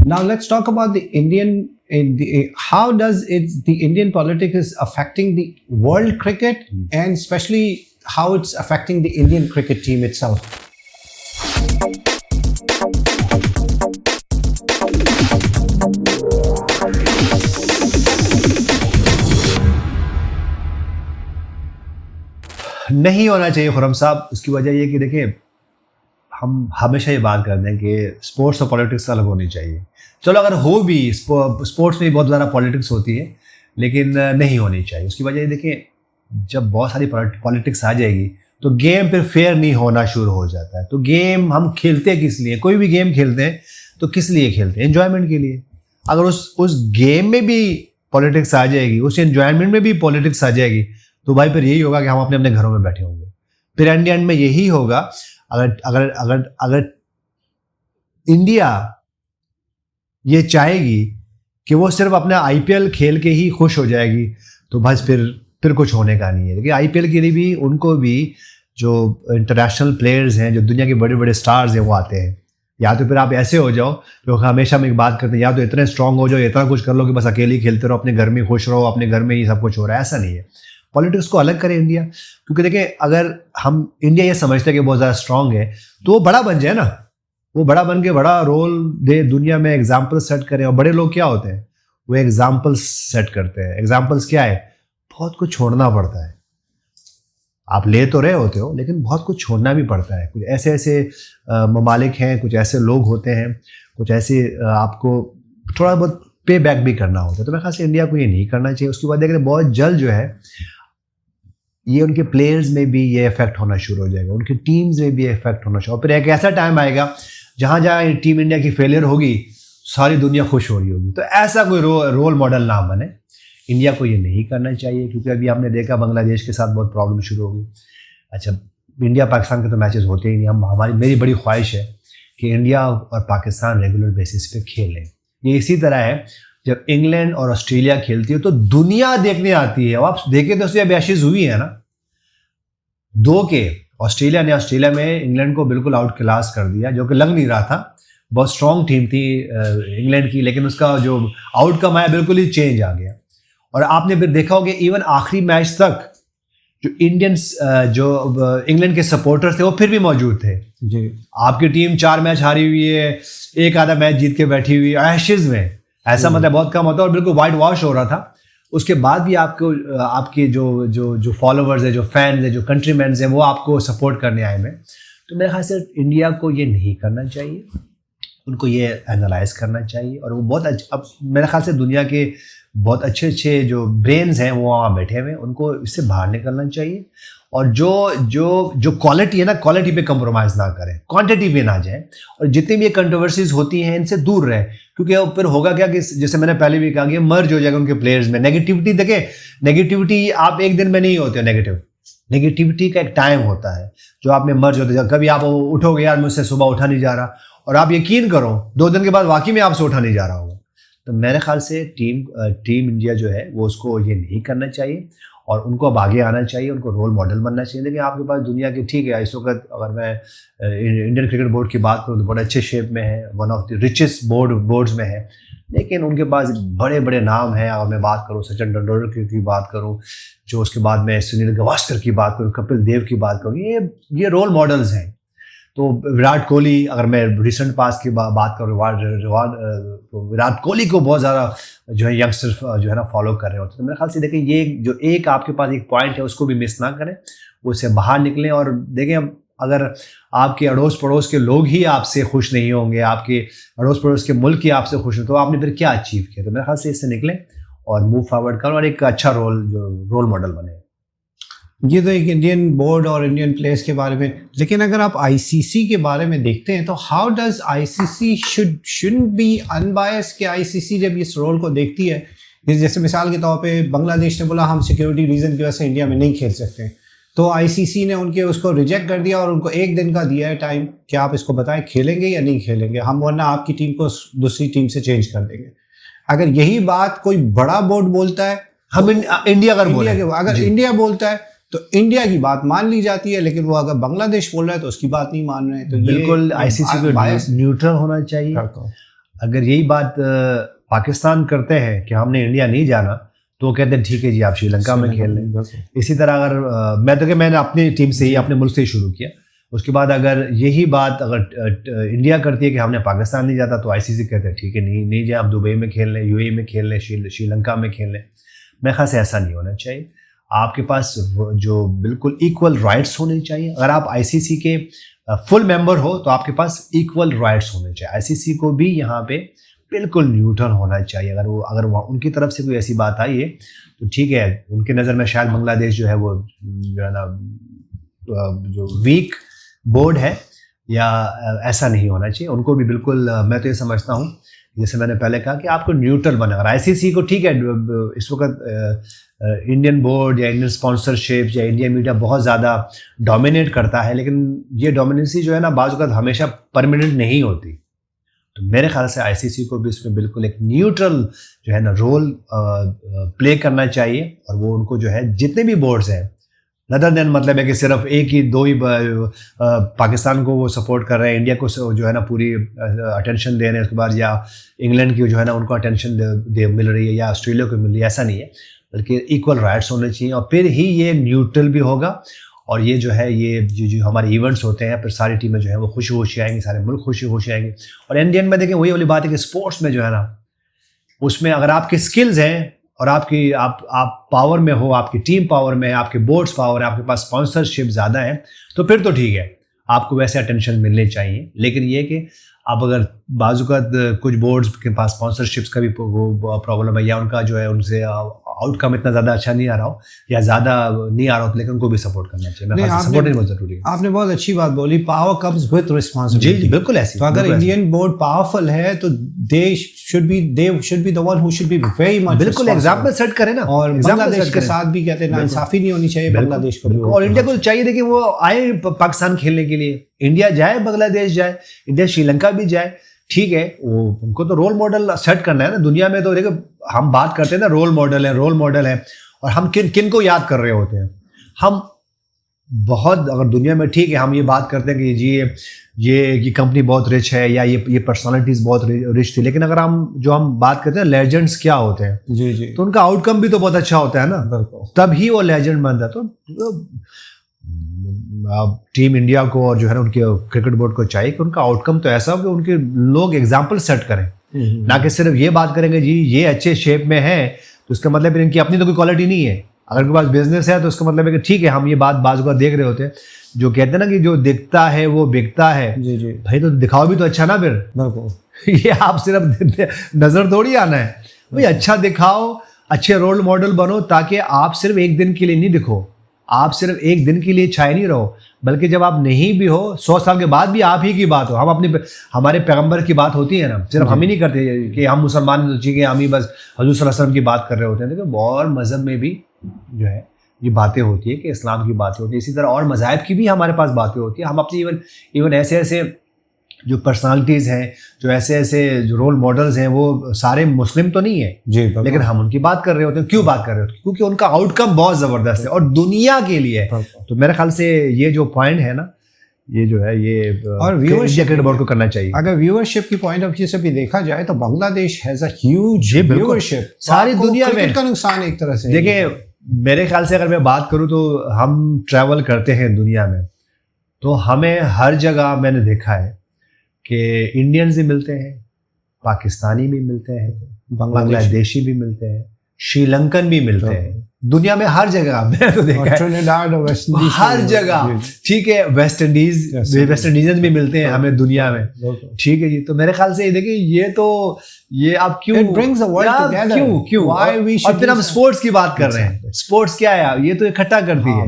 Now let's talk about the how does the Indian politics is affecting the world cricket and especially how it's affecting the Indian cricket team itself. नहीं होना चाहिए खुरम साहब। उसकी वजह ये कि देखिए, हम हमेशा ये बात करते हैं कि स्पोर्ट्स और पॉलिटिक्स अलग होनी चाहिए। चलो अगर हो भी, स्पोर्ट्स में बहुत ज़्यादा पॉलिटिक्स होती है, लेकिन नहीं होनी चाहिए। उसकी वजह ये देखिए, जब बहुत सारी पॉलिटिक्स आ जाएगी तो गेम फिर फेयर नहीं होना शुरू हो जाता है। तो गेम हम खेलते किस लिए? कोई भी गेम खेलते हैं तो किस लिए खेलते हैं? एंजॉयमेंट के लिए। अगर उस गेम में भी पॉलिटिक्स आ जाएगी, उस एंजॉयमेंट में भी पॉलिटिक्स आ जाएगी, तो भाई फिर यही होगा कि हम अपने अपने घरों में बैठे होंगे। फिर एंड में यही होगा। अगर इंडिया ये चाहेगी कि वो सिर्फ अपना आईपीएल खेल के ही खुश हो जाएगी, तो बस फिर कुछ होने का नहीं है। देखिए, आईपीएल के लिए भी उनको भी जो इंटरनेशनल प्लेयर्स हैं, जो दुनिया के बड़े बड़े स्टार्स हैं, वो आते हैं। या तो फिर आप ऐसे हो जाओ, लोग हमेशा हम एक बात करते हैं, या तो इतने स्ट्रांग हो जाओ, इतना कुछ कर लो कि बस अकेले ही खेलते रहो, अपने घर में खुश रहो, अपने घर में ही सब कुछ हो रहा है। ऐसा नहीं है। पॉलिटिक्स को अलग करें इंडिया, क्योंकि देखिए, अगर हम इंडिया ये समझते हैं कि बहुत ज़्यादा स्ट्रांग है, तो वो बड़ा बन जाए ना। वो बड़ा बन के बड़ा रोल दे, दुनिया में एग्जाम्पल सेट करें। और बड़े लोग क्या होते हैं? वो एग्जाम्पल्स सेट करते हैं। एग्जाम्पल्स क्या है? बहुत कुछ छोड़ना पड़ता है। आप ले तो रहे होते हो, लेकिन बहुत कुछ छोड़ना भी पड़ता है। कुछ ऐसे ममालिक हैं, कुछ ऐसे लोग होते हैं, कुछ ऐसे आपको थोड़ा बहुत पे बैक भी करना होता है। तो मेरे ख्याल से इंडिया को ये नहीं करना चाहिए। उसके बाद देखिए, बहुत जल्द जो है ये उनके प्लेयर्स में भी ये इफेक्ट होना शुरू हो जाएगा, उनकी टीम्स में भी इफेक्ट होना शुरू। और फिर एक ऐसा टाइम आएगा जहाँ जहाँ टीम इंडिया की फेलियर होगी, सारी दुनिया खुश हो रही होगी। तो ऐसा कोई रोल मॉडल ना बने। इंडिया को ये नहीं करना चाहिए, क्योंकि अभी हमने देखा बांग्लादेश के साथ बहुत प्रॉब्लम शुरू हो गई। अच्छा, इंडिया पाकिस्तान के तो मैचेस होते ही नहीं। मेरी बड़ी ख्वाहिश है कि इंडिया और पाकिस्तान रेगुलर बेसिस पे खेलें। ये इसी तरह है, जब इंग्लैंड और ऑस्ट्रेलिया खेलती है तो दुनिया देखने आती है। अब आप देखें तो अभी एशेज हुई है ना, 2 के ऑस्ट्रेलिया में इंग्लैंड को बिल्कुल आउट क्लास कर दिया, जो कि लग नहीं रहा था। बहुत स्ट्रॉन्ग टीम थी इंग्लैंड की, लेकिन उसका जो आउटकम आया बिल्कुल ही चेंज आ गया। और आपने फिर देखा होगा, इवन आखिरी मैच तक जो इंग्लैंड के सपोर्टर्स थे वो फिर भी मौजूद थे जी। आपकी टीम 4 मैच हारी हुई है, एक आधा मैच जीत के बैठी हुई है एशेज में। ऐसा मतलब बहुत कम होता है, और बिल्कुल वाइट वॉश हो रहा था। उसके बाद भी आपके जो फॉलोवर्स है, जो फैंस है, जो कंट्रीमैन्स हैं, वो आपको सपोर्ट करने आए हैं। तो मेरे ख्याल से इंडिया को ये नहीं करना चाहिए, उनको ये एनालाइज करना चाहिए। और वो बहुत अब मेरे ख्याल से दुनिया के बहुत अच्छे जो ब्रेन्स हैं वो वहाँ बैठे हुए हैं, उनको इससे बाहर निकलना चाहिए। और जो क्वालिटी है ना, क्वालिटी पे कंप्रोमाइज़ ना करें, क्वांटिटी पे ना जाएं। और जितनी भी ये कंट्रोवर्सीज होती हैं, इनसे दूर रहें, क्योंकि फिर होगा क्या कि जैसे मैंने पहले भी कहा कि मर्ज हो जाएगा उनके प्लेयर्स में। नेगेटिविटी देखें, नेगेटिविटी आप एक दिन में नहीं होते। नेगेटिविटी का एक टाइम होता है जो आप में मर्ज होते हैं। कभी आप उठोगे, यार मुझसे सुबह उठा नहीं जा रहा, और आप यकीन करो 2 दिन के बाद वाकई में आपसे उठा नहीं जा रहा होगा। तो मेरे ख्याल से टीम इंडिया जो है वो उसको ये नहीं करना चाहिए, और उनको अब आगे आना चाहिए, उनको रोल मॉडल बनना चाहिए। देखिए, आपके पास दुनिया की, ठीक है, इस वक्त अगर मैं इंडियन क्रिकेट बोर्ड की बात करूँ तो बड़े अच्छे शेप में है, one of the richest boards में है। लेकिन उनके पास बड़े बड़े नाम हैं। अगर मैं बात करूँ सचिन तेंदुलकर की बात करूँ, जो उसके बाद मैं सुनील गावस्कर की बात करूँ, कपिल देव की बात करूँ, ये रोल मॉडल्स हैं। तो विराट कोहली, अगर मैं रिसेंट पास की बात करूँ, तो विराट कोहली को बहुत ज़्यादा जो है यंगस्टर जो है ना फॉलो कर रहे होते हैं। तो मेरे ख्याल से देखिए, ये जो एक आपके पास एक पॉइंट है, उसको भी मिस ना करें, उससे बाहर निकलें। और देखें, अगर आपके अड़ोस पड़ोस के लोग ही आपसे खुश नहीं होंगे, आपके अड़ोस पड़ोस के मुल्क ही आपसे खुश हो, तो आपने फिर क्या अचीव किया? तो मेरे ख्याल से इससे निकलें और मूव फॉरवर्ड करें, और एक अच्छा रोल मॉडल बने। ये तो एक इंडियन बोर्ड और इंडियन प्लेयर्स के बारे में। लेकिन अगर आप आईसीसी के बारे में देखते हैं तो how does ICC shouldn't be unbiased? कि आईसीसी जब इस रोल को देखती है, जैसे मिसाल के तौर पे बांग्लादेश ने बोला हम सिक्योरिटी रीज़न की वजह से इंडिया में नहीं खेल सकते, तो आईसीसी ने उसको रिजेक्ट कर दिया और उनको 1 दिन का दिया है टाइम कि आप इसको बताएं खेलेंगे या नहीं खेलेंगे, हम वरना आपकी टीम को दूसरी टीम से चेंज कर देंगे। अगर यही बात कोई बड़ा बोर्ड बोलता है, हम इंडिया अगर इंडिया बोलता है तो इंडिया की बात मान ली जाती है, लेकिन वो अगर बांग्लादेश बोल रहा है तो उसकी बात नहीं मान रहे हैं। तो बिल्कुल आईसीसी को न्यूट्रल होना चाहिए। अगर यही बात पाकिस्तान करते हैं कि हमने इंडिया नहीं जाना, तो कहते हैं ठीक है जी आप श्रीलंका में खेल लें। इसी तरह अगर मैंने अपनी टीम से ही, अपने मुल्क से ही शुरू किया, उसके बाद अगर यही बात अगर इंडिया करती है कि हमने पाकिस्तान नहीं जाता, तो आईसीसी कहते हैं ठीक है नहीं जाए, आप दुबई में खेल लें, यूएई में खेल लें, श्रीलंका में खेल लें। मेरे ख्याल से ऐसा नहीं होना चाहिए। आपके पास जो बिल्कुल इक्वल राइट्स होने चाहिए। अगर आप आईसीसी के फुल मेंबर हो तो आपके पास इक्वल राइट्स होने चाहिए। आईसीसी को भी यहाँ पे बिल्कुल न्यूट्रल होना चाहिए। अगर उनकी तरफ से कोई ऐसी बात आई है तो ठीक है, उनकी नज़र में शायद बांग्लादेश जो है वो जो है ना जो वीक बोर्ड है, या ऐसा नहीं होना चाहिए। उनको भी बिल्कुल, मैं तो ये समझता हूँ जैसे मैंने पहले कहा कि आपको न्यूट्रल बना। अगर आईसीसी को ठीक है, इस वक्त इंडियन बोर्ड या इंडियन स्पॉन्सरशिप या इंडिया मीडिया बहुत ज़्यादा डोमिनेट करता है, लेकिन ये डोमिनेंसी जो है ना बाज़ वक़्त हमेशा परमानेंट नहीं होती। तो मेरे ख्याल से आईसीसी को भी इसमें बिल्कुल एक न्यूट्रल जो है ना रोल प्ले करना चाहिए। और वो उनको जो है जितने भी बोर्ड्स हैं, नदर देन मतलब है कि सिर्फ एक ही दो ही पाकिस्तान को वो सपोर्ट कर रहे हैं, इंडिया को जो है ना पूरी अटेंशन दे रहे हैं, उसके बाद या इंग्लैंड की जो है ना उनको अटेंशन मिल रही है, या ऑस्ट्रेलिया को मिल रही है, ऐसा नहीं है। बल्कि इक्वल राइट्स होने चाहिए, और फिर ही ये न्यूट्रल भी होगा। और ये जो है ये जो हमारे इवेंट्स होते हैं, फिर सारी टीमें जो है वो खुशी खुशी आएंगी, सारे मुल्क खुशी खुशी आएंगे। और इंडियन में देखें वही वाली बात है कि स्पोर्ट्स में जो है ना, उसमें अगर आपके स्किल्स हैं और आप पावर में हो, आपकी टीम पावर में है, आपके बोर्ड्स पावर है, आपके पास स्पॉन्सरशिप ज़्यादा है, तो फिर तो ठीक है, आपको वैसे अटेंशन मिलनी चाहिए। लेकिन ये कि आप अगर बाज़-औक़ात कुछ बोर्ड्स के पास स्पॉन्सरशिप्स का भी प्रॉब्लम है, या उनका जो है उनसे आउटकम इतना ज़्यादा अच्छा नहीं आ रहा हो, या ज़्यादा नहीं आ रहा हो, लेकिन उनको भी सपोर्ट करना चाहिए। सपोर्ट नहीं बहुत ज़रूरी है। आपने बहुत अच्छी बात बोली, पावर कम्स विद रिस्पॉन्सिबिलिटी। जी बिल्कुल ऐसी। तो अगर इंडियन बोर्ड पावरफुल है तो they should be the one who should be very much बिल्कुल एग्जाम्पल सेट करें ना। और बांग्लादेश के साथ भी कहते हैं नाइंसाफी नहीं होनी चाहिए बांग्लादेश को भी। और इंडिया को चाहिए देखिए वो आए पाकिस्तान खेलने के लिए, इंडिया जाए, बांग्लादेश जाए, इंडिया श्रीलंका भी जाए, ठीक है। वो उनको तो रोल मॉडल सेट करना है ना दुनिया में। तो देखो हम बात करते हैं ना रोल मॉडल है, और हम किन को याद कर रहे होते हैं। हम बहुत, अगर दुनिया में ठीक है हम ये बात करते हैं कि जी ये कंपनी बहुत रिच है, या ये पर्सनालिटीज बहुत रिच थी, लेकिन अगर हम बात करते हैं लेजेंड्स क्या होते हैं, जी तो उनका आउटकम भी तो बहुत अच्छा होता है ना, तभी वो लेजेंड बनता है। तो टीम इंडिया को और जो है ना उनके क्रिकेट बोर्ड को चाहिए कि उनका आउटकम तो ऐसा हो कि उनके लोग एग्जाम्पल सेट करें, ना कि सिर्फ ये बात करेंगे जी ये अच्छे शेप में है तो इसका मतलब इनकी अपनी तो कोई क्वालिटी नहीं है। अगर उनके पास बिजनेस है तो उसका मतलब है कि ठीक है, हम ये बात बाजू का देख रहे होते हैं, जो कहते हैं ना कि जो दिखता है वो बिकता है। जी जी भाई तो दिखाओ भी तो अच्छा ना फिर। ये आप सिर्फ नजर थोड़ी आना है भाई, अच्छा दिखाओ, अच्छे रोल मॉडल बनो, ताकि आप सिर्फ एक दिन के लिए नहीं दिखो, आप सिर्फ एक दिन के लिए छाए नहीं रहो, बल्कि जब आप नहीं भी हो 100 साल के बाद भी आप ही की बात हो। हमारे पैगंबर की बात होती है ना, सिर्फ हम ही नहीं करते कि हम मुसलमान कि हम ही बस हजूर सल्लल्लाहु अलैहि वसल्लम की बात कर रहे होते हैं। देखो और मज़हब में भी जो है ये बातें होती है कि इस्लाम की बातें होती है, इसी तरह और मज़ाहिब की भी हमारे पास बातें होती है। हम अपनी इवन ऐसे जो पर्सनालिटीज़ हैं, जो ऐसे जो रोल मॉडल्स हैं, वो सारे मुस्लिम तो नहीं है जी, लेकिन हम उनकी बात कर रहे होते हैं। क्यों बात कर रहे होते हैं? क्योंकि उनका आउटकम बहुत ज़बरदस्त है और दुनिया के लिए है। तो मेरे ख्याल से ये जो पॉइंट है ना, ये जो है ये और व्यूअरशिप क्रिकेट बोर्ड को करना चाहिए। अगर व्यूअरशिप की पॉइंट ऑफ व्यू से भी देखा जाए तो Bangladesh has a huge viewership सारी दुनिया में। क्रिकेट का नुकसान एक तरह से देखिए मेरे ख्याल से अगर मैं बात करूं तो हम ट्रैवल करते हैं दुनिया में, तो हमें हर जगह मैंने देखा है कि इंडियंस भी मिलते हैं, पाकिस्तानी भी मिलते हैं, बांग्लादेशी भी मिलते हैं, श्रीलंकन भी मिलते हैं, दुनिया में हर जगह मैं तो देखा है, हर जगह। ठीक है, वेस्ट इंडीजन भी मिलते हैं हमें दुनिया में। ठीक है जी, तो मेरे ख्याल से देखिए ये आप क्यों क्यों और फिर हम स्पोर्ट्स की बात कर रहे हैं। स्पोर्ट्स क्या है? ये तो इकट्ठा करती है।